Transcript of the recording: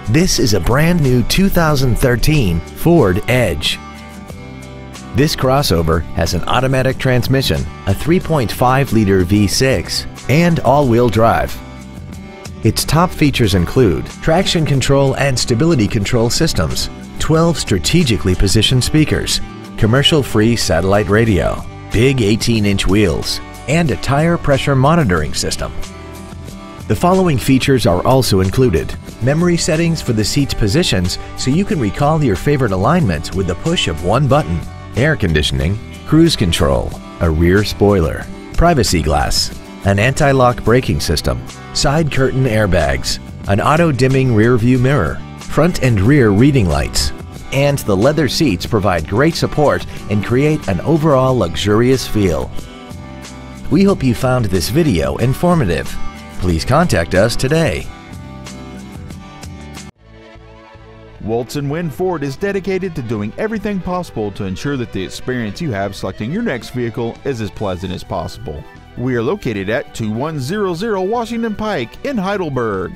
This is a brand new 2013 Ford Edge. This crossover has an automatic transmission, a 3.5-liter V6, and all-wheel drive. Its top features include traction control and stability control systems, 12 strategically positioned speakers, commercial-free satellite radio, big 18-inch wheels, and a tire pressure monitoring system. The following features are also included: memory settings for the seat's positions so you can recall your favorite alignments with the push of one button, air conditioning, cruise control, a rear spoiler, privacy glass, an anti-lock braking system, side curtain airbags, an auto-dimming rear-view mirror, front and rear reading lights, and the leather seats provide great support and create an overall luxurious feel. We hope you found this video informative. Please contact us today. Woltz & Wind Ford is dedicated to doing everything possible to ensure that the experience you have selecting your next vehicle is as pleasant as possible. We are located at 2100 Washington Pike in Heidelberg.